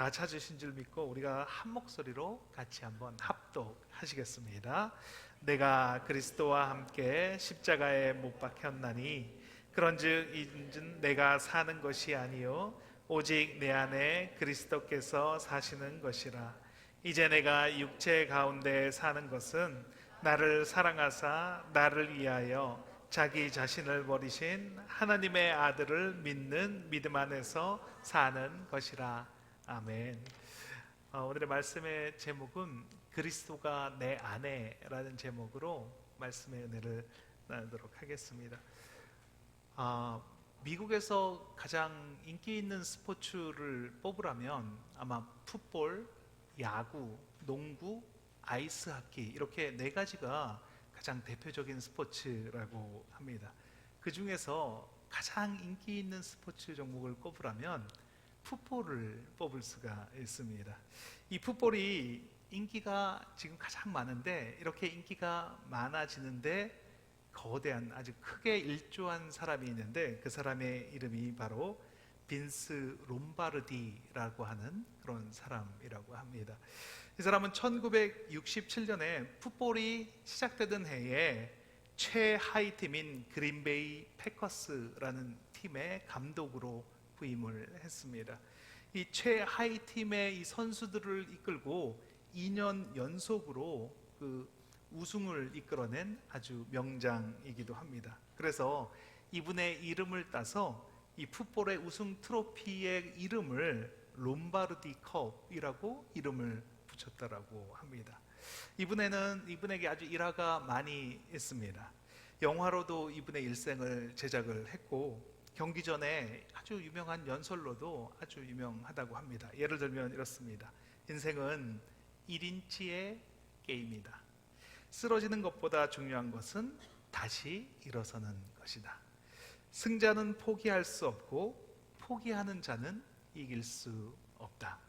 다 찾으신 줄 믿고 우리가 한 목소리로 같이 한번 합독하시겠습니다. 내가 그리스도와 함께 십자가에 못 박혔나니 그런즉 이제는 내가 사는 것이 아니요 오직 내 안에 그리스도께서 사시는 것이라. 이제 내가 육체 가운데 사는 것은 나를 사랑하사 나를 위하여 자기 자신을 버리신 하나님의 아들을 믿는 믿음 안에서 사는 것이라. 아멘. 오늘의 말씀의 제목은 그리스도가 내 안에 라는 제목으로 말씀의 은혜를 나누도록 하겠습니다. 미국에서 가장 인기 있는 스포츠를 뽑으라면 아마 풋볼, 야구, 농구, 아이스하키 이렇게 네 가지가 가장 대표적인 스포츠라고 합니다. 그 중에서 가장 인기 있는 스포츠 종목을 꼽으라면 풋볼을 뽑을 수가 있습니다. 이 풋볼이 인기가 지금 가장 많은데 이렇게 인기가 많아지는데 거대한 아주 크게 일조한 사람이 있는데 그 사람의 이름이 바로 빈스 롬바르디라고 하는 그런 사람이라고 합니다. 이 사람은 1967년에 풋볼이 시작되던 해에 최하위 팀인 그린베이 패커스라는 팀의 감독으로 부임을 했습니다. 이 최하위 팀의 이 선수들을 이끌고 2년 연속으로 그 우승을 이끌어낸 아주 명장이기도 합니다. 그래서 이분의 이름을 따서 이 풋볼의 우승 트로피의 이름을 롬바르디 컵이라고 이름을 붙였다라고 합니다. 이분에게 아주 일화가 많이 있습니다. 영화로도 이분의 일생을 제작을 했고 경기 전에 아주 유명한 연설로도 아주 유명하다고 합니다. 예를 들면 이렇습니다. 인생은 1인치의 게임이다. 쓰러지는 것보다 중요한 것은 다시 일어서는 것이다. 승자는 포기할 수 없고 포기하는 자는 이길 수 없다.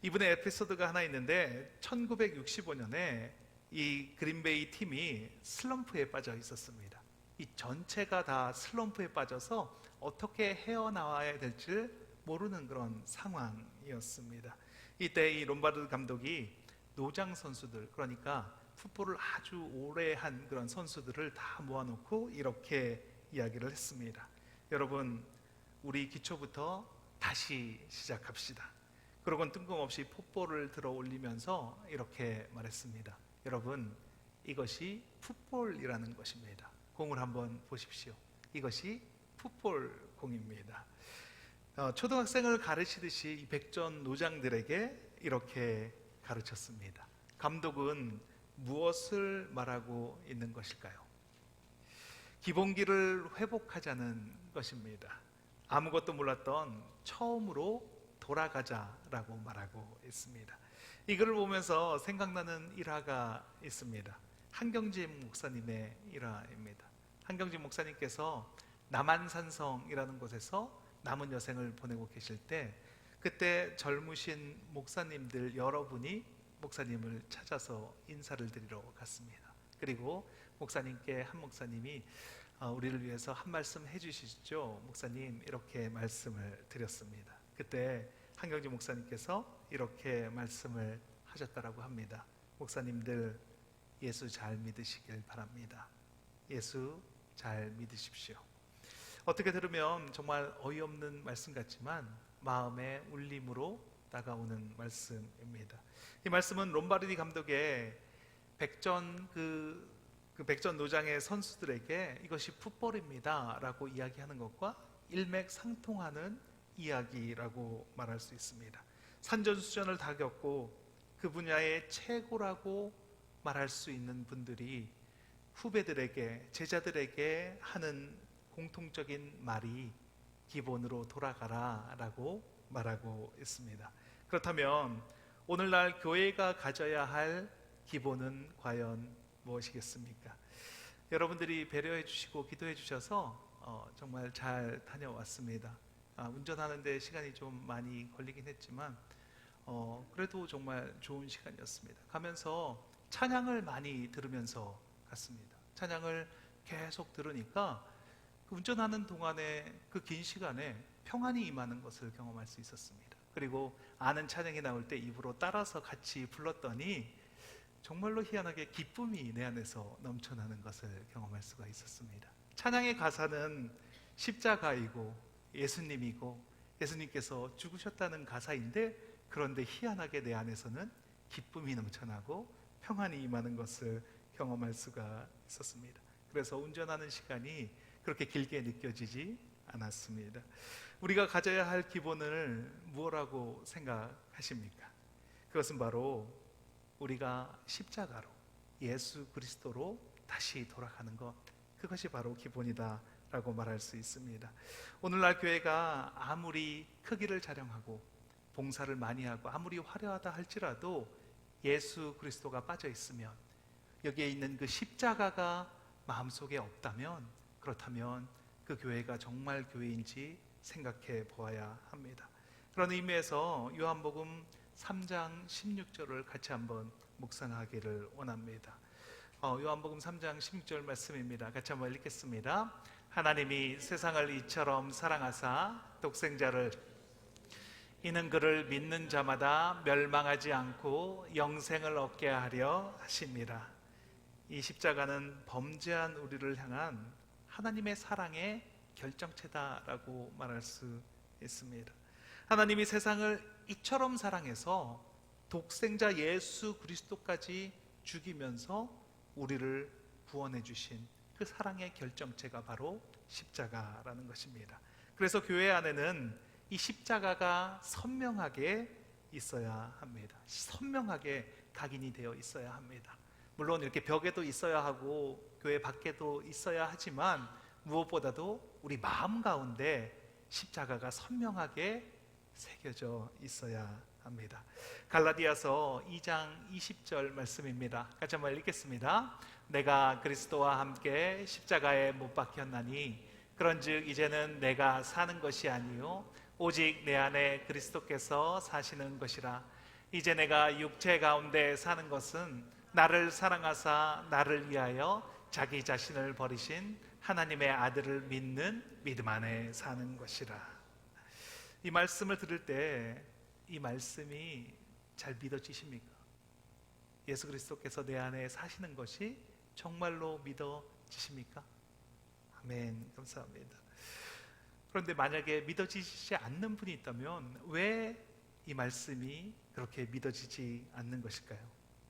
이분의 에피소드가 하나 있는데 1965년에 이 그린베이 팀이 슬럼프에 빠져 있었습니다. 이 전체가 다 슬럼프에 빠져서 어떻게 헤어나와야 될지 모르는 그런 상황이었습니다. 이때 이 롬바르드 감독이 노장 선수들, 그러니까 풋볼을 아주 오래 한 그런 선수들을 다 모아놓고 이렇게 이야기를 했습니다. 여러분, 우리 기초부터 다시 시작합시다. 그러곤 뜬금없이 풋볼을 들어 올리면서 이렇게 말했습니다. 여러분, 이것이 풋볼이라는 것입니다. 공을 한번 보십시오. 이것이 풋볼 공입니다. 초등학생을 가르치듯이 이 백전 노장들에게 이렇게 가르쳤습니다. 감독은 무엇을 말하고 있는 것일까요? 기본기를 회복하자는 것입니다. 아무것도 몰랐던 처음으로 돌아가자라고 말하고 있습니다. 이 글을 보면서 생각나는 일화가 있습니다. 한경진 목사님의 일화입니다. 한경진 목사님께서 남한산성이라는 곳에서 남은 여생을 보내고 계실 때 그때 젊으신 목사님들 여러분이 목사님을 찾아서 인사를 드리러 갔습니다. 그리고 목사님께 한 목사님이 우리를 위해서 한 말씀 해주시죠. 목사님, 이렇게 말씀을 드렸습니다. 그때 한경진 목사님께서 이렇게 말씀을 하셨다라고 합니다. 목사님들, 예수 잘 믿으시길 바랍니다. 예수 잘 믿으십시오. 어떻게 들으면 정말 어이없는 말씀 같지만 마음의 울림으로 다가오는 말씀입니다. 이 말씀은 롬바르디 감독의 백전 백전 노장의 선수들에게 이것이 풋볼입니다 라고 이야기하는 것과 일맥상통하는 이야기라고 말할 수 있습니다. 산전수전을 다 겪고 그 분야의 최고라고 말할 수 있는 분들이 후배들에게, 제자들에게 하는 공통적인 말이 기본으로 돌아가라 라고 말하고 있습니다. 그렇다면 오늘날 교회가 가져야 할 기본은 과연 무엇이겠습니까? 여러분들이 배려해 주시고 기도해 주셔서 정말 잘 다녀왔습니다. 운전하는데 시간이 좀 많이 걸리긴 했지만 그래도 정말 좋은 시간이었습니다. 가면서 찬양을 많이 들으면서 갔습니다. 찬양을 계속 들으니까 운전하는 동안에 그 긴 시간에 평안이 임하는 것을 경험할 수 있었습니다. 그리고 아는 찬양이 나올 때 입으로 따라서 같이 불렀더니 정말로 희한하게 기쁨이 내 안에서 넘쳐나는 것을 경험할 수가 있었습니다. 찬양의 가사는 십자가이고 예수님이고 예수님께서 죽으셨다는 가사인데, 그런데 희한하게 내 안에서는 기쁨이 넘쳐나고 평안이 임하는 것을 경험할 수가 있었습니다. 그래서 운전하는 시간이 그렇게 길게 느껴지지 않았습니다. 우리가 가져야 할 기본을 무엇라고 생각하십니까? 그것은 바로 우리가 십자가로, 예수 그리스도로 다시 돌아가는 것, 그것이 바로 기본이다 라고 말할 수 있습니다. 오늘날 교회가 아무리 크기를 자랑하고 봉사를 많이 하고 아무리 화려하다 할지라도 예수 그리스도가 빠져 있으면, 여기에 있는 그 십자가가 마음속에 없다면, 그렇다면 그 교회가 정말 교회인지 생각해 보아야 합니다. 그런 의미에서 요한복음 3장 16절을 같이 한번 묵상하기를 원합니다. 요한복음 3장 16절 말씀입니다. 같이 한번 읽겠습니다. 하나님이 세상을 이처럼 사랑하사 독생자를, 이는 그를 믿는 자마다 멸망하지 않고 영생을 얻게 하려 하심이라. 이 십자가는 범죄한 우리를 향한 하나님의 사랑의 결정체다라고 말할 수 있습니다. 하나님이 세상을 이처럼 사랑해서 독생자 예수 그리스도까지 죽이면서 우리를 구원해 주신 그 사랑의 결정체가 바로 십자가라는 것입니다. 그래서 교회 안에는 이 십자가가 선명하게 있어야 합니다. 선명하게 각인이 되어 있어야 합니다. 물론 이렇게 벽에도 있어야 하고 교회 밖에도 있어야 하지만, 무엇보다도 우리 마음 가운데 십자가가 선명하게 새겨져 있어야 합니다. 갈라디아서 2장 20절 말씀입니다. 같이 한번 읽겠습니다. 내가 그리스도와 함께 십자가에 못 박혔나니 그런즉 이제는 내가 사는 것이 아니요 오직 내 안에 그리스도께서 사시는 것이라. 이제 내가 육체 가운데 사는 것은 나를 사랑하사 나를 위하여 자기 자신을 버리신 하나님의 아들을 믿는 믿음 안에 사는 것이라. 이 말씀을 들을 때 이 말씀이 잘 믿어지십니까? 예수 그리스도께서 내 안에 사시는 것이 정말로 믿어지십니까? 아멘. 감사합니다. 그런데 만약에 믿어지지 않는 분이 있다면 왜 이 말씀이 그렇게 믿어지지 않는 것일까요?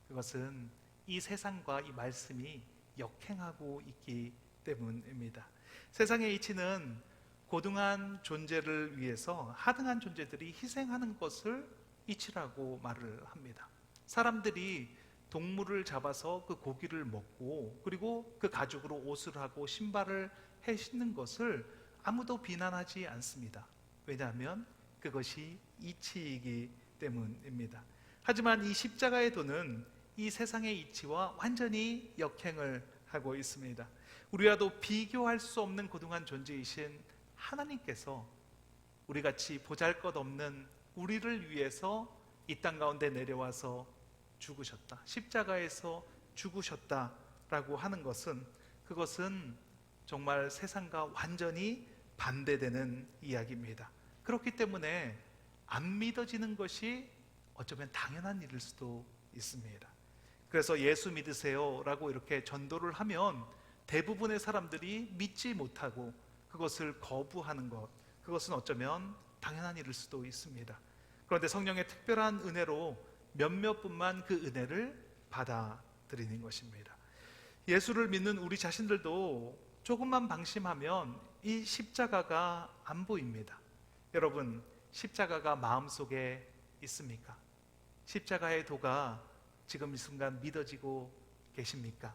그것은 이 세상과 이 말씀이 역행하고 있기 때문입니다. 세상의 이치는 고등한 존재를 위해서 하등한 존재들이 희생하는 것을 이치라고 말을 합니다. 사람들이 동물을 잡아서 그 고기를 먹고 그리고 그 가죽으로 옷을 하고 신발을 해 신는 것을 아무도 비난하지 않습니다. 왜냐하면 그것이 이치이기 때문입니다. 하지만 이 십자가의 도는 이 세상의 이치와 완전히 역행을 하고 있습니다. 우리와도 비교할 수 없는 고등한 존재이신 하나님께서 우리같이 보잘것없는 우리를 위해서 이 땅 가운데 내려와서 죽으셨다, 십자가에서 죽으셨다라고 하는 것은, 그것은 정말 세상과 완전히 반대되는 이야기입니다. 그렇기 때문에 안 믿어지는 것이 어쩌면 당연한 일일 수도 있습니다. 그래서 예수 믿으세요 라고 이렇게 전도를 하면 대부분의 사람들이 믿지 못하고 그것을 거부하는 것, 그것은 어쩌면 당연한 일일 수도 있습니다. 그런데 성령의 특별한 은혜로 몇몇 분만 그 은혜를 받아들이는 것입니다. 예수를 믿는 우리 자신들도 조금만 방심하면 이 십자가가 안 보입니다. 여러분, 십자가가 마음속에 있습니까? 십자가의 도가 지금 이 순간 믿어지고 계십니까?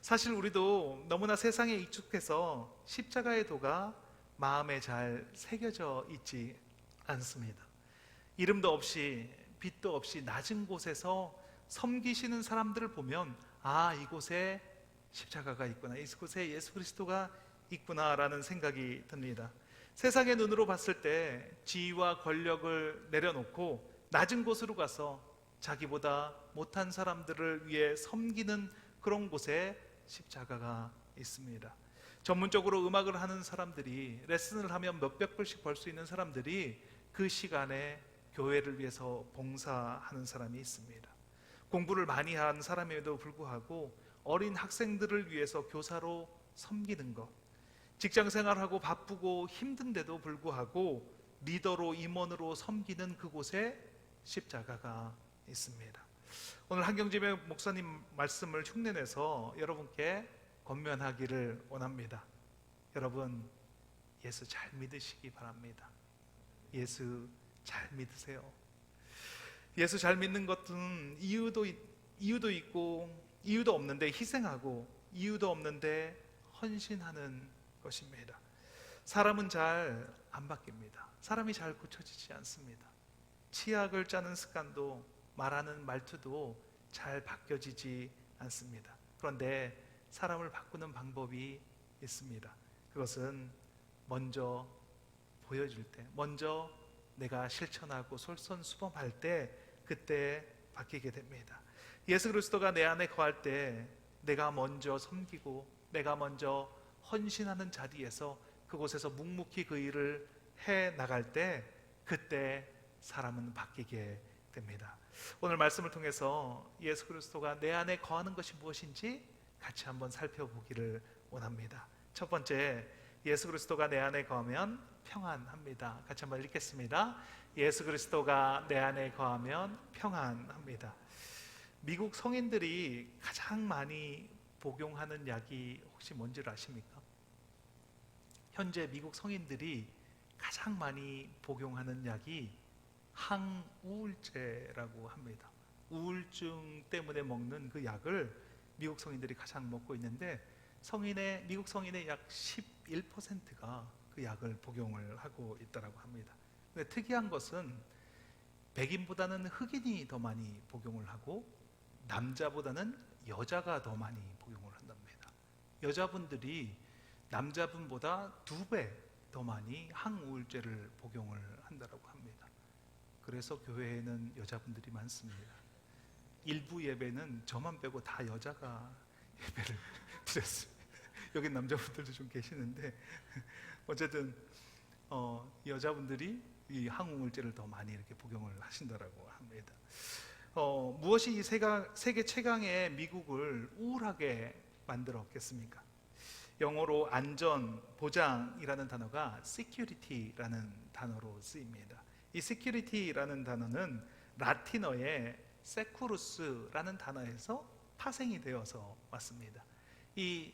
사실 우리도 너무나 세상에 익숙해서 십자가의 도가 마음에 잘 새겨져 있지 않습니다. 이름도 없이 빛도 없이 낮은 곳에서 섬기시는 사람들을 보면, 아, 이곳에 십자가가 있구나, 이곳에 예수 그리스도가 있구나라는 생각이 듭니다. 세상의 눈으로 봤을 때 지위와 권력을 내려놓고 낮은 곳으로 가서 자기보다 못한 사람들을 위해 섬기는 그런 곳에 십자가가 있습니다. 전문적으로 음악을 하는 사람들이, 레슨을 하면 몇백 불씩 벌 수 있는 사람들이 그 시간에 교회를 위해서 봉사하는 사람이 있습니다. 공부를 많이 한 사람에도 불구하고 어린 학생들을 위해서 교사로 섬기는 것, 직장 생활하고 바쁘고 힘든데도 불구하고 리더로 임원으로 섬기는 그곳에 십자가가 있습니다. 오늘 한경집의 목사님 말씀을 흉내내서 여러분께 권면하기를 원합니다. 여러분, 예수 잘 믿으시기 바랍니다. 예수 잘 믿으세요. 예수 잘 믿는 것은 이유도 있고 이유도 없는데 희생하고 이유도 없는데 헌신하는 것입니다. 사람은 잘 안 바뀝니다. 사람이 잘 고쳐지지 않습니다. 치약을 짜는 습관도 말하는 말투도 잘 바뀌어지지 않습니다. 그런데 사람을 바꾸는 방법이 있습니다. 그것은 먼저 보여줄 때, 먼저 내가 실천하고 솔선수범할 때, 그때 바뀌게 됩니다. 예수 그리스도가 내 안에 거할 때 내가 먼저 섬기고 내가 먼저 헌신하는 자리에서 그곳에서 묵묵히 그 일을 해 나갈 때, 그때 사람은 바뀌게 됩니다. 오늘 말씀을 통해서 예수 그리스도가 내 안에 거하는 것이 무엇인지 같이 한번 살펴보기를 원합니다. 첫 번째, 예수 그리스도가 내 안에 거하면 평안합니다. 같이 한번 읽겠습니다. 예수 그리스도가 내 안에 거하면 평안합니다. 미국 성인들이 가장 많이 복용하는 약이 혹시 뭔지를 아십니까? 현재 미국 성인들이 가장 많이 복용하는 약이 항우울제라고 합니다. 우울증 때문에 먹는 그 약을 미국 성인들이 가장 먹고 있는데, 미국 성인의 약 11%가 그 약을 복용을 하고 있다고 합니다. 근데 특이한 것은 백인보다는 흑인이 더 많이 복용을 하고 남자보다는 여자가 더 많이 복용을 한답니다. 여자분들이 남자분보다 2배 더 많이 항우울제를 복용을 한다고 합니다. 그래서 교회에는 여자분들이 많습니다. 일부 예배는 저만 빼고 다 여자가 예배를 드렸습니다. 여기 남자분들도 좀 계시는데 어쨌든 여자분들이 이 항우울제를 더 많이 이렇게 복용을 하신다고 합니다. 무엇이 이 세계 최강의 미국을 우울하게 만들었겠습니까? 영어로 안전, 보장이라는 단어가 security라는 단어로 쓰입니다. 이 security라는 단어는 라틴어의 세쿠루스라는 단어에서 파생이 되어서 왔습니다. 이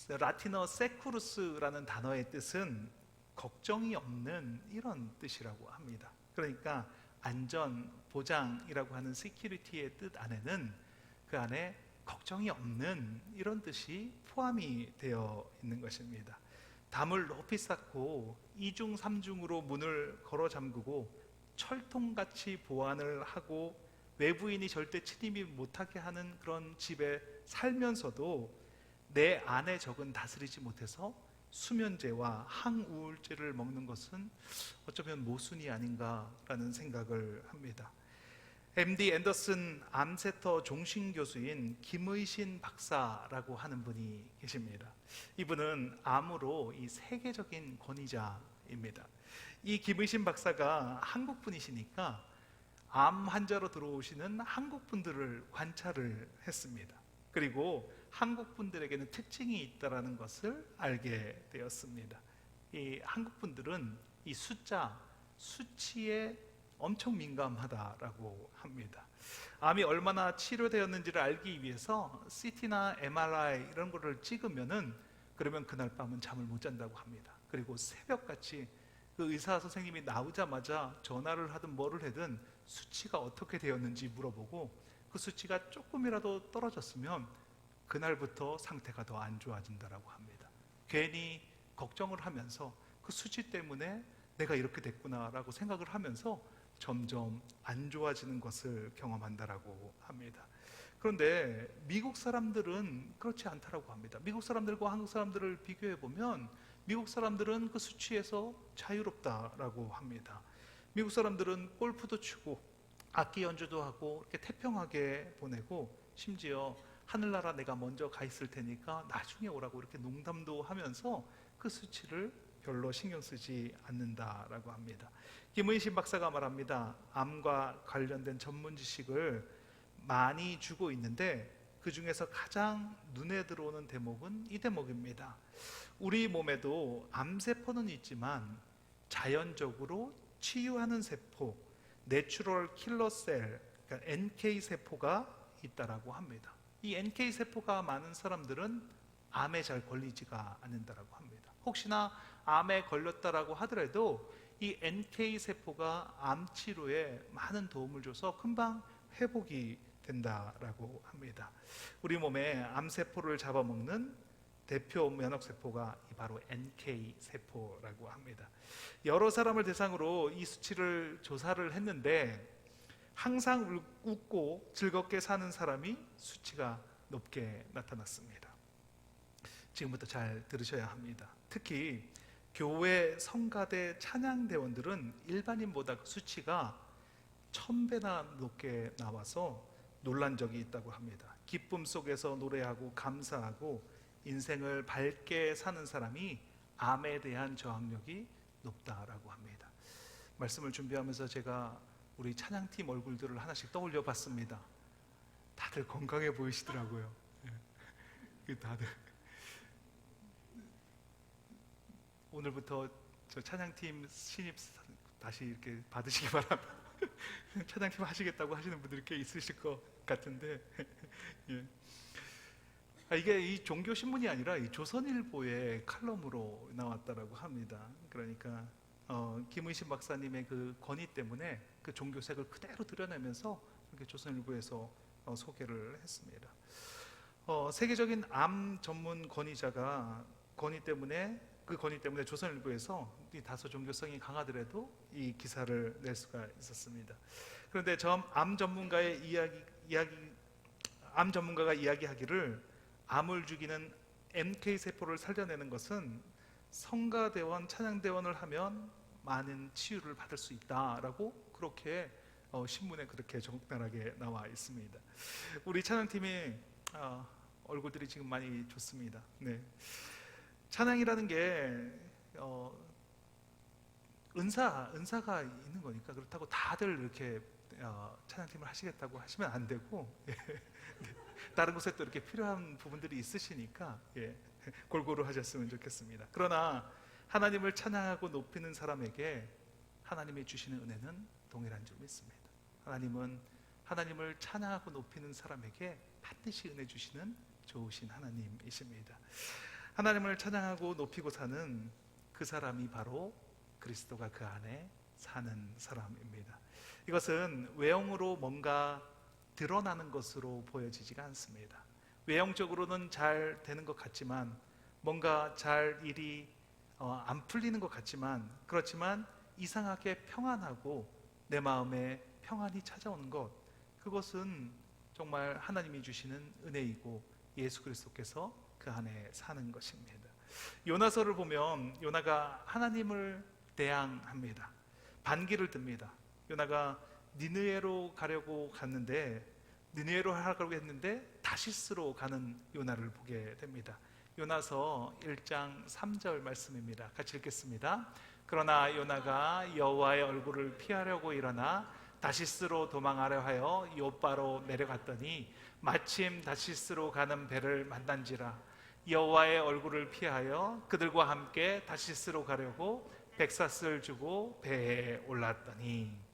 라틴어 세쿠루스라는 단어의 뜻은 걱정이 없는, 이런 뜻이라고 합니다. 그러니까 안전, 보장이라고 하는 security의 뜻 안에는 그 안에 걱정이 없는, 이런 뜻이 포함이 되어 있는 것입니다. 담을 높이 쌓고 2중 3중으로 문을 걸어 잠그고 철통같이 보안을 하고 외부인이 절대 침입이 못하게 하는 그런 집에 살면서도 내 안의 적은 다스리지 못해서 수면제와 항우울제를 먹는 것은 어쩌면 모순이 아닌가라는 생각을 합니다. MD 앤더슨 암센터 종신교수인 김의신 박사라고 하는 분이 계십니다. 이분은 암으로 이 세계적인 권위자입니다. 이 김의신 박사가 한국 분이시니까 암 환자로 들어오시는 한국 분들을 관찰을 했습니다. 그리고 한국 분들에게는 특징이 있다는 것을 알게 되었습니다. 이 한국 분들은 이 수치에 엄청 민감하다라고 합니다. 암이 얼마나 치료되었는지를 알기 위해서 CT나 MRI 이런 거를 찍으면은, 그러면 그날 밤은 잠을 못 잔다고 합니다. 그리고 새벽같이 그 의사 선생님이 나오자마자 전화를 하든 뭐를 하든 수치가 어떻게 되었는지 물어보고, 그 수치가 조금이라도 떨어졌으면 그날부터 상태가 더 안 좋아진다라고 합니다. 괜히 걱정을 하면서 그 수치 때문에 내가 이렇게 됐구나라고 생각을 하면서 점점 안 좋아지는 것을 경험한다라고 합니다. 그런데 미국 사람들은 그렇지 않다라고 합니다. 미국 사람들과 한국 사람들을 비교해 보면 미국 사람들은 그 수치에서 자유롭다라고 합니다. 미국 사람들은 골프도 치고 악기 연주도 하고 이렇게 태평하게 보내고, 심지어 하늘나라 내가 먼저 가 있을 테니까 나중에 오라고 이렇게 농담도 하면서 그 수치를 별로 신경 쓰지 않는다라고 합니다. 김의신 박사가 말합니다. 암과 관련된 전문 지식을 많이 주고 있는데 그 중에서 가장 눈에 들어오는 대목은 이 대목입니다. 우리 몸에도 암세포는 있지만 자연적으로 치유하는 세포, 내추럴 킬러 셀, 그러니까 NK 세포가 있다라고 합니다. 이 NK 세포가 많은 사람들은 암에 잘 걸리지가 않는다라고 합니다. 혹시나 암에 걸렸다라고 하더라도 이 NK 세포가 암 치료에 많은 도움을 줘서 금방 회복이 된다라고 합니다. 우리 몸에 암 세포를 잡아먹는 대표 면역 세포가 바로 NK 세포라고 합니다. 여러 사람을 대상으로 이 수치를 조사를 했는데 항상 웃고 즐겁게 사는 사람이 수치가 높게 나타났습니다. 지금부터 잘 들으셔야 합니다. 특히 교회 성가대 찬양대원들은 일반인보다 그 수치가 1000배나 높게 나와서 놀란 적이 있다고 합니다. 기쁨 속에서 노래하고 감사하고 인생을 밝게 사는 사람이 암에 대한 저항력이 높다라고 합니다. 말씀을 준비하면서 제가 우리 찬양팀 얼굴들을 하나씩 떠올려 봤습니다. 다들 건강해 보이시더라고요. 다들 오늘부터 저 찬양팀 신입 다시 이렇게 받으시기 바랍니다. 찬양팀 하시겠다고 하시는 분들이 꽤 있으실 것 같은데 예. 이게 이 종교 신문이 아니라 이 조선일보의 칼럼으로 나왔다라고 합니다. 그러니까 김의신 박사님의 그 권위 때문에 그 종교색을 그대로 드러내면서 이렇게 조선일보에서 소개를 했습니다. 세계적인 암 전문 권위자가 권위 때문에 조선일보에서 이 다소 종교성이 강하더라도 이 기사를 낼 수가 있었습니다. 그런데 암 전문가가 이야기하기를 암을 죽이는 NK 세포를 살려내는 것은 성가대원, 찬양대원을 하면 많은 치유를 받을 수 있다라고 그렇게 신문에 그렇게 적나라하게 나와 있습니다. 우리 찬양팀이 얼굴들이 지금 많이 좋습니다. 네. 찬양이라는 게 은사가 있는 거니까 그렇다고 다들 이렇게 찬양팀을 하시겠다고 하시면 안 되고 다른 곳에 또 이렇게 필요한 부분들이 있으시니까 골고루 하셨으면 좋겠습니다. 그러나 하나님을 찬양하고 높이는 사람에게 하나님이 주시는 은혜는 동일한 줄 믿습니다. 하나님은 하나님을 찬양하고 높이는 사람에게 반드시 은혜 주시는 좋으신 하나님이십니다. 하나님을 찬양하고 높이고 사는 그 사람이 바로 그리스도가 그 안에 사는 사람입니다. 이것은 외형으로 뭔가 드러나는 것으로 보여지지가 않습니다. 외형적으로는 잘 되는 것 같지만 뭔가 잘 일이 안 풀리는 것 같지만 그렇지만 이상하게 평안하고 내 마음에 평안이 찾아오는 것, 그것은 정말 하나님이 주시는 은혜이고 예수 그리스도께서 그 안에 사는 것입니다. 요나서를 보면 요나가 하나님을 대항합니다. 반기를 듭니다. 요나가 니느웨로 가려고 갔는데 니느웨로 하려고 했는데 다시스로 가는 요나를 보게 됩니다. 요나서 1장 3절 말씀입니다. 같이 읽겠습니다. 그러나 요나가 여호와의 얼굴을 피하려고 일어나 다시스로 도망하려 하여 요바로 내려갔더니 마침 다시스로 가는 배를 만난지라. 여호와의 얼굴을 피하여 그들과 함께 다시스로 가려고 백사스를 주고 배에 올랐더니.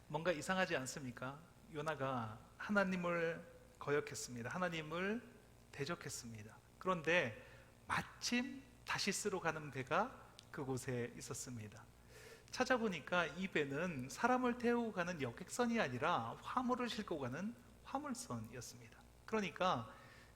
뭔가 이상하지 않습니까? 요나가 하나님을 거역했습니다. 하나님을 대적했습니다. 그런데 마침 다시스로 가는 배가 그곳에 있었습니다. 찾아보니까 이 배는 사람을 태우고 가는 여객선이 아니라 화물을 싣고 가는 화물선이었습니다. 그러니까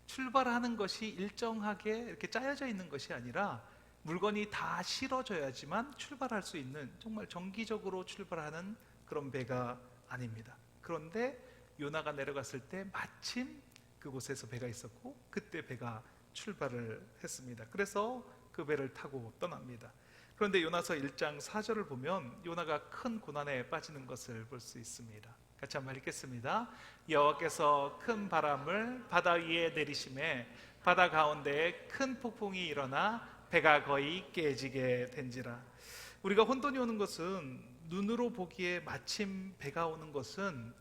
출발하는 것이 일정하게 이렇게 짜여져 있는 것이 아니라 물건이 다 실어져야지만 출발할 수 있는 정말 정기적으로 출발하는 그런 배가 아닙니다. 그런데 요나가 내려갔을 때 마침 그곳에서 배가 있었고 그때 배가 출발을 했습니다. 그래서 그 배를 타고 떠납니다. 그런데 요나서 1장 4절을 보면 요나가 큰 고난에 빠지는 것을 볼 수 있습니다. 같이 한번 읽겠습니다. 여호와께서 큰 바람을 바다 위에 내리심에 바다 가운데에 큰 폭풍이 일어나 배가 거의 깨지게 된지라. 우리가 혼돈이 오는 것은 눈으로 보기에 마침 배가 오는 것은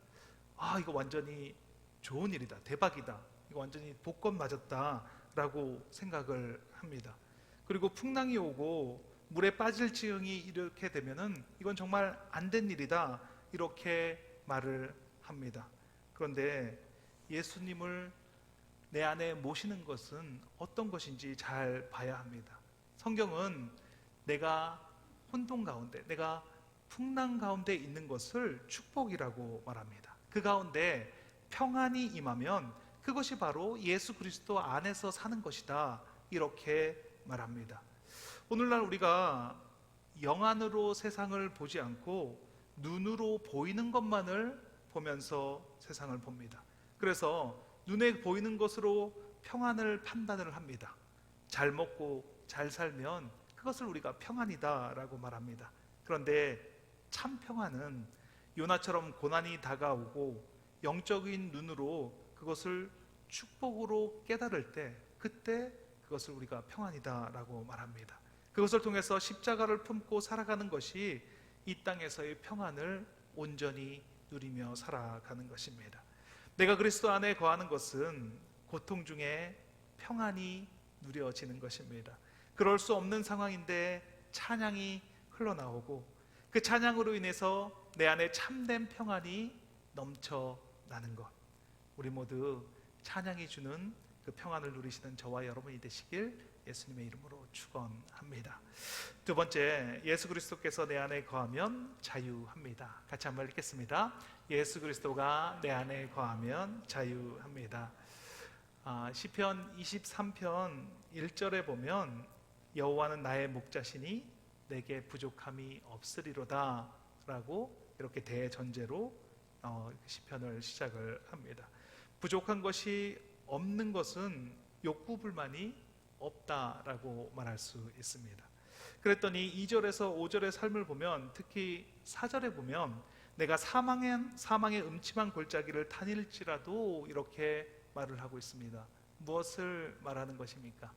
이거 완전히 좋은 일이다, 대박이다, 이거 완전히 복권 맞았다 라고 생각을 합니다. 그리고 풍랑이 오고 물에 빠질 지경이 이렇게 되면은 이건 정말 안 된 일이다 이렇게 말을 합니다. 그런데 예수님을 내 안에 모시는 것은 어떤 것인지 잘 봐야 합니다. 성경은 내가 혼돈 가운데, 내가 풍랑 가운데 있는 것을 축복이라고 말합니다. 그 가운데 평안이 임하면 그것이 바로 예수 그리스도 안에서 사는 것이다 이렇게 말합니다. 오늘날 우리가 영안으로 세상을 보지 않고 눈으로 보이는 것만을 보면서 세상을 봅니다. 그래서 눈에 보이는 것으로 평안을 판단을 합니다. 잘 먹고 잘 살면 그것을 우리가 평안이다 라고 말합니다. 그런데 참 평안은 요나처럼 고난이 다가오고 영적인 눈으로 그것을 축복으로 깨달을 때, 그때 그것을 우리가 평안이다 라고 말합니다. 그것을 통해서 십자가를 품고 살아가는 것이 이 땅에서의 평안을 온전히 누리며 살아가는 것입니다. 내가 그리스도 안에 거하는 것은 고통 중에 평안이 누려지는 것입니다. 그럴 수 없는 상황인데 찬양이 흘러나오고 그 찬양으로 인해서 내 안에 참된 평안이 넘쳐나는 것, 우리 모두 찬양이 주는 그 평안을 누리시는 저와 여러분이 되시길 예수님의 이름으로 축원합니다. 두 번째, 예수 그리스도께서 내 안에 거하면 자유합니다. 같이 한번 읽겠습니다. 예수 그리스도가 내 안에 거하면 자유합니다. 시편 23편 1절에 보면 여호와는 나의 목자시니 내게 부족함이 없으리로다 라고 이렇게 대전제로 시편을 시작을 합니다. 부족한 것이 없는 것은 욕구불만이 없다라고 말할 수 있습니다. 그랬더니 2절에서 5절의 삶을 보면, 특히 4절에 보면 내가 사망의 음침한 골짜기를 다닐지라도 이렇게 말을 하고 있습니다. 무엇을 말하는 것입니까?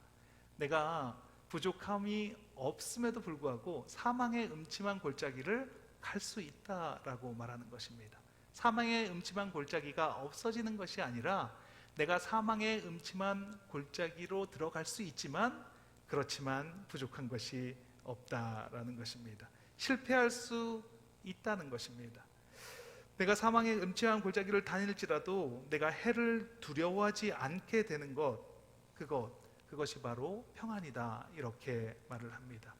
내가 부족함이 없음에도 불구하고 사망의 음침한 골짜기를 갈 수 있다라고 말하는 것입니다. 사망의 음침한 골짜기가 없어지는 것이 아니라 내가 사망의 음침한 골짜기로 들어갈 수 있지만, 그렇지만 부족한 것이 없다라는 것입니다. 실패할 수 있다는 것입니다. 내가 사망의 음침한 골짜기를 다닐지라도 내가 해를 두려워하지 않게 되는 것, 그것이 바로 평안이다 이렇게 말을 합니다.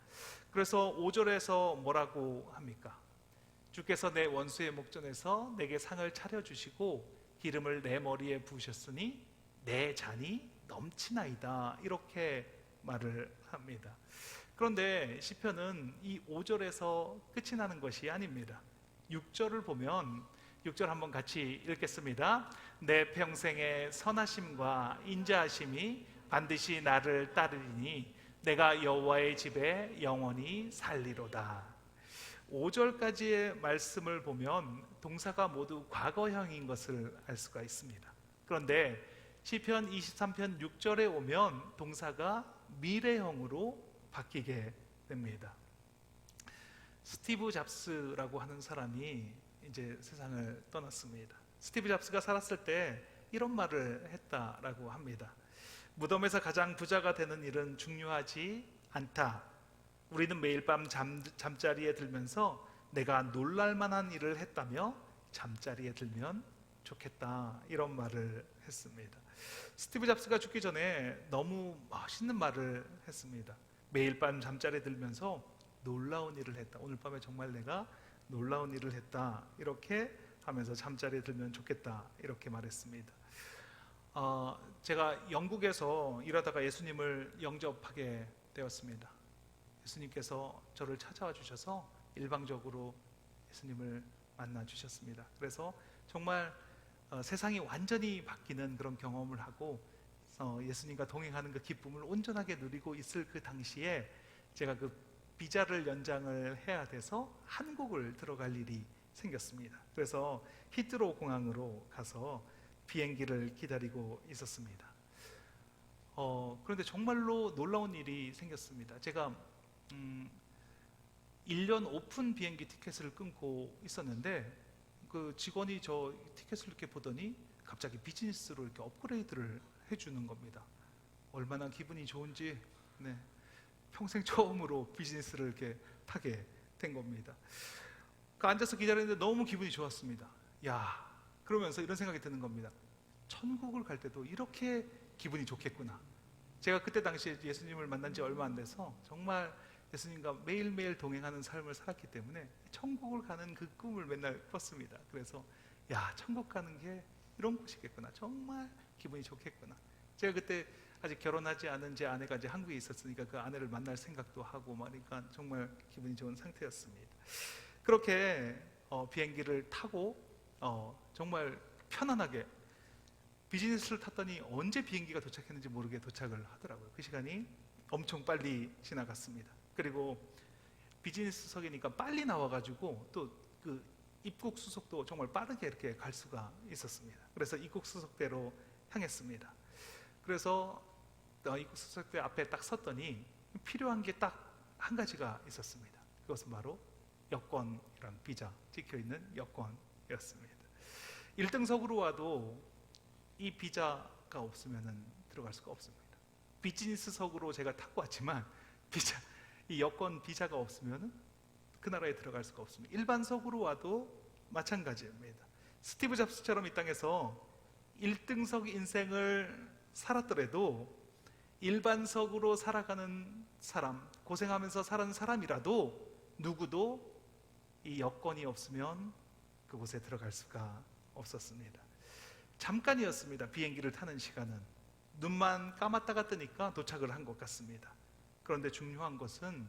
그래서 5절에서 뭐라고 합니까? 주께서 내 원수의 목전에서 내게 상을 차려주시고 기름을 내 머리에 부으셨으니 내 잔이 넘치나이다 이렇게 말을 합니다. 그런데 시편은 이 5절에서 끝이 나는 것이 아닙니다. 6절을 보면, 6절 한번 같이 읽겠습니다. 내 평생의 선하심과 인자하심이 반드시 나를 따르리니 내가 여호와의 집에 영원히 살리로다. 5절까지의 말씀을 보면 동사가 모두 과거형인 것을 알 수가 있습니다. 그런데 시편 23편 6절에 오면 동사가 미래형으로 바뀌게 됩니다. 스티브 잡스라고 하는 사람이 이제 세상을 떠났습니다. 스티브 잡스가 살았을 때 이런 말을 했다라고 합니다. 무덤에서 가장 부자가 되는 일은 중요하지 않다. 우리는 매일 밤 잠자리에 들면서 내가 놀랄 만한 일을 했다며 잠자리에 들면 좋겠다 이런 말을 했습니다. 스티브 잡스가 죽기 전에 너무 멋있는 말을 했습니다. 매일 밤 잠자리에 들면서 놀라운 일을 했다. 오늘 밤에 정말 내가 놀라운 일을 했다. 이렇게 하면서 잠자리에 들면 좋겠다. 이렇게 말했습니다. 제가 영국에서 일하다가 예수님을 영접하게 되었습니다. 예수님께서 저를 찾아와 주셔서 일방적으로 예수님을 만나 주셨습니다. 그래서 정말 세상이 완전히 바뀌는 그런 경험을 하고 예수님과 동행하는 그 기쁨을 온전하게 누리고 있을 그 당시에 제가 그 비자를 연장을 해야 돼서 한국을 들어갈 일이 생겼습니다. 그래서 히트로 공항으로 가서 비행기를 기다리고 있었습니다. 그런데 정말로 놀라운 일이 생겼습니다. 제가 1년 오픈 비행기 티켓을 끊고 있었는데 그 직원이 저 티켓을 이렇게 보더니 갑자기 비즈니스로 이렇게 업그레이드를 해주는 겁니다. 얼마나 기분이 좋은지, 네, 평생 처음으로 비즈니스를 이렇게 타게 된 겁니다. 그 앉아서 기다리는데 너무 기분이 좋았습니다. 야, 그러면서 이런 생각이 드는 겁니다. 천국을 갈 때도 이렇게 기분이 좋겠구나. 제가 그때 당시에 예수님을 만난 지 얼마 안 돼서 정말 예수님과 매일매일 동행하는 삶을 살았기 때문에 천국을 가는 그 꿈을 맨날 꿨습니다. 그래서 야, 천국 가는 게 이런 곳이겠구나. 정말 기분이 좋겠구나. 제가 그때 아직 결혼하지 않은 제 아내가 이제 한국에 있었으니까 그 아내를 만날 생각도 하고 그러니까 정말 기분이 좋은 상태였습니다. 그렇게 비행기를 타고 정말 편안하게 비즈니스를 탔더니 언제 비행기가 도착했는지 모르게 도착을 하더라고요. 그 시간이 엄청 빨리 지나갔습니다. 그리고 비즈니스석이니까 빨리 나와가지고 또 그 입국 수속도 정말 빠르게 이렇게 갈 수가 있었습니다. 그래서 입국 수속대로 향했습니다. 그래서 입국 수속대 앞에 딱 섰더니 필요한 게 딱 한 가지가 있었습니다. 그것은 바로 여권이랑 비자 찍혀 있는 여권이었습니다. 1등석으로 와도 이 비자가 없으면 들어갈 수가 없습니다. 비즈니스석으로 제가 타고 왔지만 이 여권 비자가 없으면 그 나라에 들어갈 수가 없습니다. 일반석으로 와도 마찬가지입니다. 스티브 잡스처럼 이 땅에서 1등석 인생을 살았더라도 일반석으로 살아가는 사람, 고생하면서 사는 사람이라도 누구도 이 여권이 없으면 그곳에 들어갈 수가 없었습니다. 잠깐이었습니다. 비행기를 타는 시간은 눈만 감았다가 뜨니까 도착을 한 것 같습니다. 그런데 중요한 것은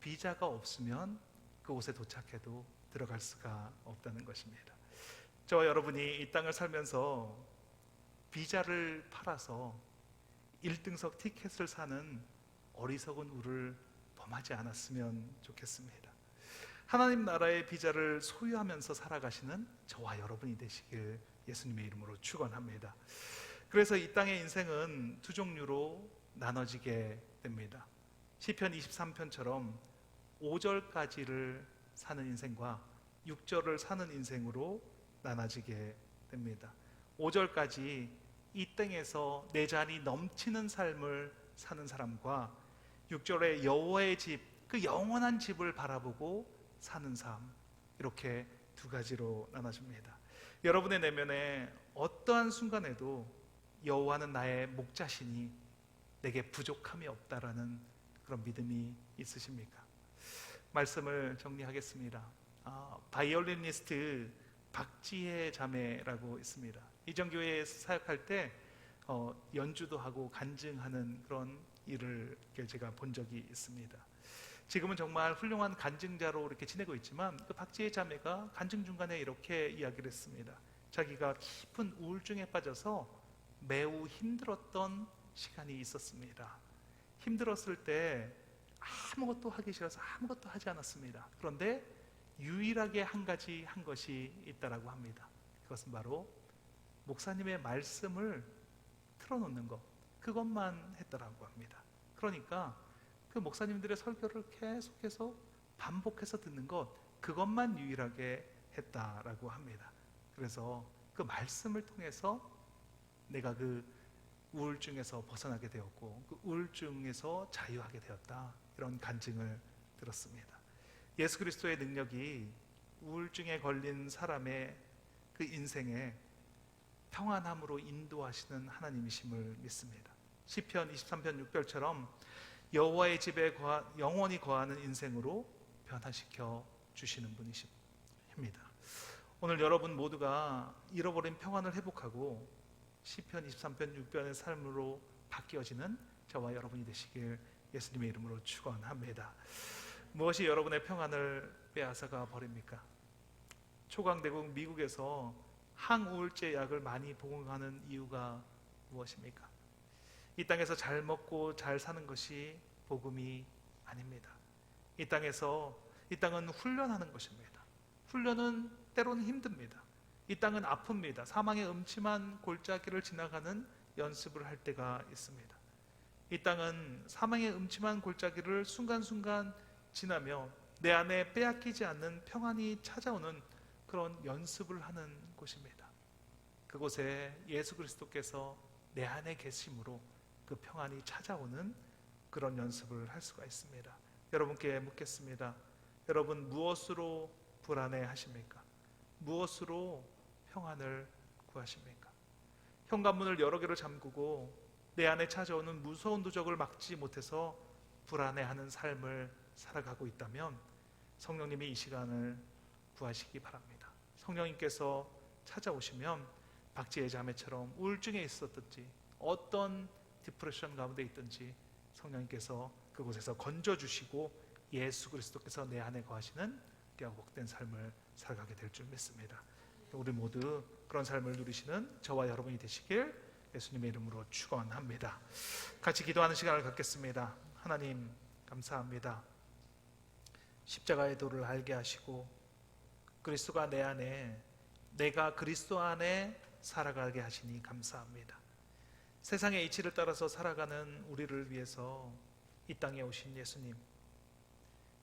비자가 없으면 그곳에 도착해도 들어갈 수가 없다는 것입니다. 저와 여러분이 이 땅을 살면서 비자를 팔아서 1등석 티켓을 사는 어리석은 우를 범하지 않았으면 좋겠습니다. 하나님 나라의 비자를 소유하면서 살아가시는 저와 여러분이 되시길 예수님의 이름으로 축원합니다. 그래서 이 땅의 인생은 두 종류로 나눠지게 됩니다. 시편 23편처럼 5절까지를 사는 인생과 6절을 사는 인생으로 나눠지게 됩니다. 5절까지 이 땅에서 내 잔이 넘치는 삶을 사는 사람과 6절의 여호와의 집, 그 영원한 집을 바라보고 사는 삶, 이렇게 두 가지로 나눠집니다. 여러분의 내면에 어떠한 순간에도 여호와는 나의 목자시니 내게 부족함이 없다라는 그런 믿음이 있으십니까? 말씀을 정리하겠습니다. 바이올리니스트 박지혜 자매라고 있습니다. 이전교회에 사역할 때 연주도 하고 간증하는 그런 일을 제가 본 적이 있습니다. 지금은 정말 훌륭한 간증자로 이렇게 지내고 있지만 그 박지혜 자매가 간증 중간에 이렇게 이야기를 했습니다. 자기가 깊은 우울증에 빠져서 매우 힘들었던 시간이 있었습니다. 힘들었을 때 아무것도 하기 싫어서 아무것도 하지 않았습니다. 그런데 유일하게 한 가지 한 것이 있다라고 합니다. 그것은 바로 목사님의 말씀을 틀어놓는 것, 그것만 했더라고 합니다. 그러니까 그 목사님들의 설교를 계속해서 반복해서 듣는 것, 그것만 유일하게 했다라고 합니다. 그래서 그 말씀을 통해서 내가 그 우울증에서 벗어나게 되었고 그 우울증에서 자유하게 되었다, 이런 간증을 들었습니다. 예수 그리스도의 능력이 우울증에 걸린 사람의 그 인생에 평안함으로 인도하시는 하나님이심을 믿습니다. 시편 23편 6절처럼 여호와의 집에 영원히 거하는 인생으로 변화시켜 주시는 분이십니다. 오늘 여러분 모두가 잃어버린 평안을 회복하고 시편 23편 6편의 삶으로 바뀌어지는 저와 여러분이 되시길 예수님의 이름으로 축원합니다. 무엇이 여러분의 평안을 빼앗아가 버립니까? 초강대국 미국에서 항우울제 약을 많이 복용하는 이유가 무엇입니까? 이 땅에서 잘 먹고 잘 사는 것이 복음이 아닙니다. 이 땅은 훈련하는 것입니다. 훈련은 때로는 힘듭니다. 이 땅은 아픕니다. 사망의 음침한 골짜기를 지나가는 연습을 할 때가 있습니다. 이 땅은 사망의 음침한 골짜기를 순간순간 지나며 내 안에 빼앗기지 않는 평안이 찾아오는 그런 연습을 하는 곳입니다. 그곳에 예수 그리스도께서 내 안에 계심으로 그 평안이 찾아오는 그런 연습을 할 수가 있습니다. 여러분께 묻겠습니다. 여러분 무엇으로 불안해 하십니까? 무엇으로 평안을 구하십니까? 현관문을 여러 개로 잠그고 내 안에 찾아오는 무서운 도적을 막지 못해서 불안해하는 삶을 살아가고 있다면 성령님이 이 시간을 구하시기 바랍니다. 성령님께서 찾아오시면 박지혜 자매처럼 우울증에 있었든지 어떤 디프레션 가운데 있든지 성령님께서 그곳에서 건져주시고 예수 그리스도께서 내 안에 거하시는 귀하고 복된 삶을 살아가게 될 줄 믿습니다. 우리 모두 그런 삶을 누리시는 저와 여러분이 되시길 예수님의 이름으로 축원합니다. 같이 기도하는 시간을 갖겠습니다. 하나님 감사합니다. 십자가의 도를 알게 하시고 그리스도가 내 안에, 내가 그리스도 안에 살아가게 하시니 감사합니다. 세상의 이치를 따라서 살아가는 우리를 위해서 이 땅에 오신 예수님,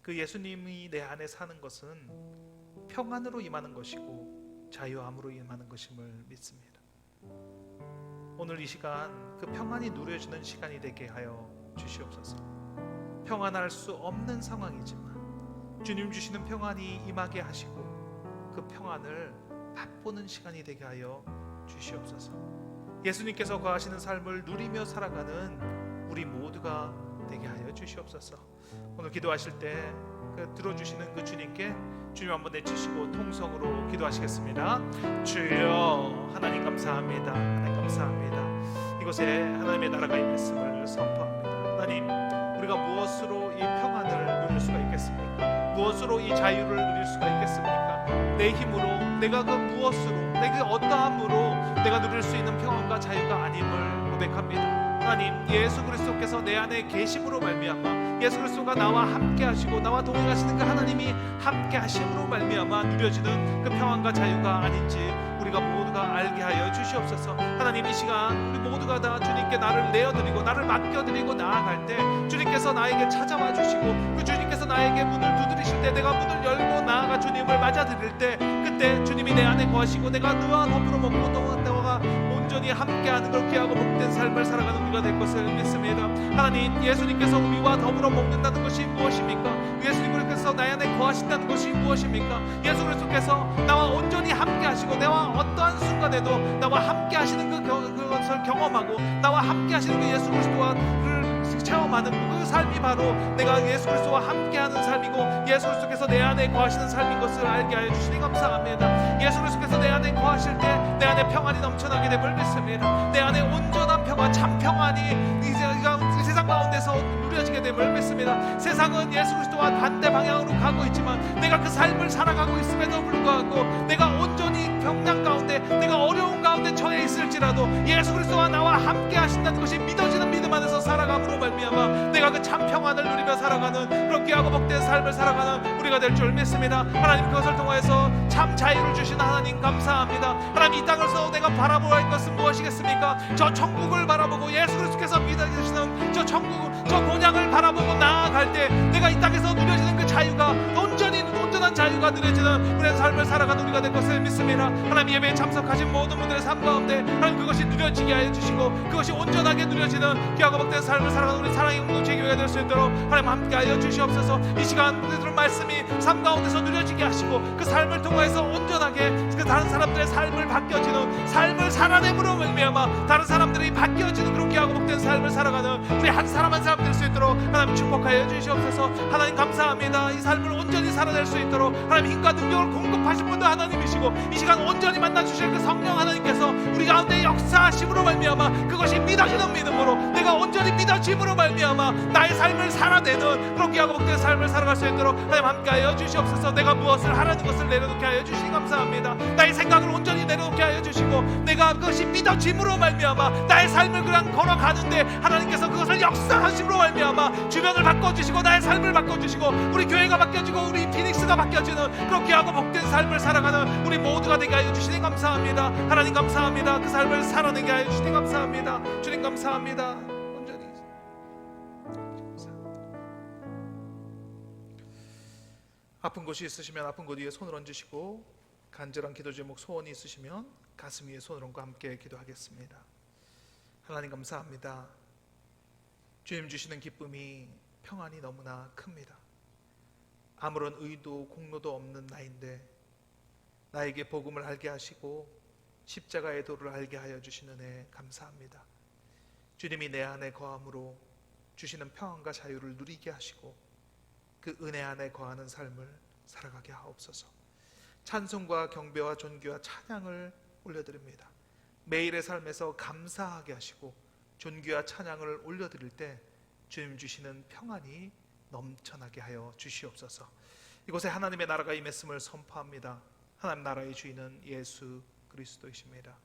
그 예수님이 내 안에 사는 것은 평안으로 임하는 것이고 자유함으로 임하는 것임을 믿습니다. 오늘 이 시간 그 평안이 누려지는 시간이 되게 하여 주시옵소서. 평안할 수 없는 상황이지만 주님 주시는 평안이 임하게 하시고 그 평안을 맛보는 시간이 되게 하여 주시옵소서. 예수님께서 거하시는 삶을 누리며 살아가는 우리 모두가 되게 하여 주시옵소서. 오늘 기도하실 때 들어주시는 그 주님께 주님 한번 내치시고 통성으로 기도하시겠습니다. 주여 하나님 감사합니다. 하나님 감사합니다. 이곳에 하나님의 나라가 임했음을 선포합니다. 하나님, 우리가 무엇으로 이 평안을 누릴 수가 있겠습니까? 무엇으로 이 자유를 누릴 수가 있겠습니까? 내 힘으로, 내가 그 무엇으로, 내가 어떠함으로 내가 누릴 수 있는 평안과 자유가 아님을 고백합니다. 하나님, 예수 그리스도께서 내 안에 계심으로 말미암아, 예수 그리스도가 나와 함께 하시고 나와 동행하시는 그 하나님이 함께 하심으로 말미암아 누려지는 그 평안과 자유가 아닌지 우리가 모두가 알게 하여 주시옵소서. 하나님, 이 시간 우리 모두가 다 주님께 나를 내어드리고 나를 맡겨드리고 나아갈 때 주님께서 나에게 찾아와 주시고 그 주님께서 나에게 문을 두드리실 때 내가 문을 열고 나아가 주님을 맞아드릴 때 그때 주님이 내 안에 거하시고 내가 너와 더불어 먹고 너와 온전히 함께하는 그렇게 하고 복된 삶을 살아가는 우리가 될 것을 믿습니다. 하나님, 예수님께서 우리와 더불어 먹는다는 것이 무엇입니까? 예수님께서 나 안에 거하신다는 것이 무엇입니까? 예수 그리스도께서 나와 온전히 함께하시고 내가 어떠한 순간에도 나와 함께하시는 그것을 경험하고 나와 함께하시는 그 예수 그리스도와 체험하는 그 삶이 바로 내가 예수 그리스도와 함께하는 삶이고 예수 그리스도께서 내 안에 거하시는 삶인 것을 알게 하여 주시니 감사합니다. 예수 그리스도께서 내 안에 거하실 때 내 안에 평안이 넘쳐나게 됨을 믿습니다. 내 안에 온전한 평안, 참 평안이 이 세상 가운데서 누려지게 됨을 믿습니다. 세상은 예수 그리스도와 반대 방향으로 가고 있지만 내가 그 삶을 살아가고 있음에도 불구하고 내가 온전히 평양 가운데, 내가 어려운 가운데 처해 있을지라도 예수 그리스도와 나와 함께 하신다는 것이 믿어지는 믿음 안에서 살아감으로 말미암아 내가 그 참 평안을 누리며 살아가는 그렇게 하고 복된 삶을 살아가는 우리가 될 줄 믿습니다. 하나님, 그것을 통해서 참 자유를 주신 하나님 감사합니다. 하나님, 이 땅에서 내가 바라보아야 할 것은 무엇이겠습니까? 저 천국을 바라보고 예수 그리스도께서 믿어주시는 저 천국, 저 본향을 바라보고 나아갈 때 내가 이 땅에서 누려지는 그 자유가 온전한 자유가 누려지는 우리의 삶을 살아가는 우리가 될 것을 믿습니다. 하나님, 예배에 참석하신 모든 분들의 삶 가운데 하나님 그것이 누려지게 하여 주시고 그것이 온전하게 누려지는 귀하고 복된 삶을 살아가는 우리 사랑의 공동체 교회가 될 수 있도록 하나님 함께 하여 주시옵소서. 이 시간 들은 말씀이 삶 가운데서 누려지게 하시고 그 삶을 통해서 온전하게 그 다른 사람들의 삶을 바뀌어지는 삶을 살아내므로 말미암아 다른 사람들이 바뀌어지는 그런 귀하고 복된 삶을 살아가는 우리 한 사람 한 사람 될 수 있도록 하나님 축복하여 주시옵소서. 하나님 감사합니다. 이 삶을 온전히 살아낼 수 있도록 하나님 힘과 능력을 공급하신 분도 하나님이시고 이 시간 온전히 만나주실 그 성령 하나님께서 우리 가운데 역사하심으로 말미암아 그것이 믿어지는 믿음으로 내가 온전히 믿어짐으로 말미암아 나의 삶을 살아내는 그런 귀하고 복된 삶을 살아갈 수 있도록 하나님 함께하여 주시옵소서. 내가 무엇을 하라는 것을 내려놓게 하여 주시니 감사합니다. 나의 생각을 온전히 내려놓게 하여 주시고 내가 그것이 믿어짐으로 말미암아 나의 삶을 그냥 걸어가는데 하나님께서 그것을 역사하심으로 말미암아 주변을 바꿔주시고 나의 삶을 바꿔주시고 우리 교회가 바뀌어지고 우리 피닉스가 바뀌어지는 그렇게 하고 복된 삶을 살아가는 우리 모두가 되게 하여 주시니 감사합니다. 하나님 감사합니다. 그 삶을 살아내게 하여 주시니 감사합니다. 주님 감사합니다. 온전히 아픈 곳이 있으시면 아픈 곳 위에 손을 얹으시고, 간절한 기도 제목 소원이 있으시면 가슴 위에 손을 얹고 함께 기도하겠습니다. 하나님 감사합니다. 주님 주시는 기쁨이, 평안이 너무나 큽니다. 아무런 의도 공로도 없는 나인데 나에게 복음을 알게 하시고 십자가의 도를 알게 하여 주시는 은혜 감사합니다. 주님이 내 안에 거함으로 주시는 평안과 자유를 누리게 하시고 그 은혜 안에 거하는 삶을 살아가게 하옵소서. 찬송과 경배와 존귀와 찬양을 올려드립니다. 매일의 삶에서 감사하게 하시고 존귀와 찬양을 올려드릴 때 주님 주시는 평안이 넘쳐나게 하여 주시옵소서. 이곳에 하나님의 나라가 임했음을 선포합니다. 하나님 나라의 주인은 예수 그리스도이십니다.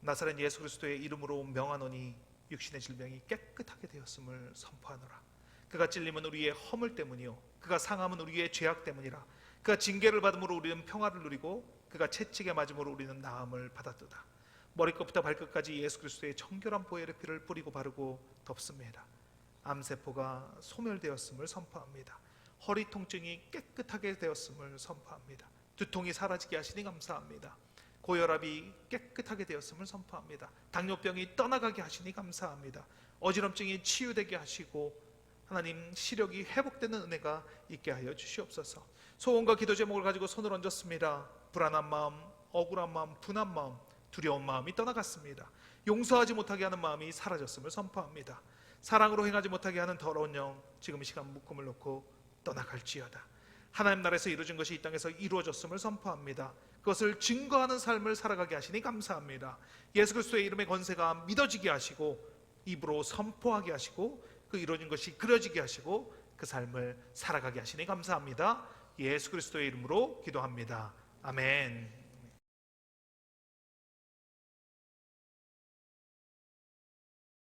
나사렛 예수 그리스도의 이름으로 명하노니 육신의 질병이 깨끗하게 되었음을 선포하노라. 그가 찔림은 우리의 허물 때문이요 그가 상함은 우리의 죄악 때문이라. 그가 징계를 받음으로 우리는 평화를 누리고 그가 채찍에 맞음으로 우리는 나음을 받았도다. 머리끝부터 발끝까지 예수 그리스도의 정결한 보혈의 피를 뿌리고 바르고 덮습니다. 암세포가 소멸되었음을 선포합니다. 허리 통증이 깨끗하게 되었음을 선포합니다. 두통이 사라지게 하시니 감사합니다. 고혈압이 깨끗하게 되었음을 선포합니다. 당뇨병이 떠나가게 하시니 감사합니다. 어지럼증이 치유되게 하시고 하나님 시력이 회복되는 은혜가 있게 하여 주시옵소서. 소원과 기도 제목을 가지고 손을 얹었습니다. 불안한 마음, 억울한 마음, 분한 마음, 두려운 마음이 떠나갔습니다. 용서하지 못하게 하는 마음이 사라졌음을 선포합니다. 사랑으로 행하지 못하게 하는 더러운 영, 지금 이 시간 묶음을 놓고 떠나갈지어다. 하나님 나라에서 이루어진 것이 이 땅에서 이루어졌음을 선포합니다. 그것을 증거하는 삶을 살아가게 하시니 감사합니다. 예수 그리스도의 이름의 권세가 믿어지게 하시고 입으로 선포하게 하시고 그 이루어진 것이 그려지게 하시고 그 삶을 살아가게 하시니 감사합니다. 예수 그리스도의 이름으로 기도합니다. 아멘.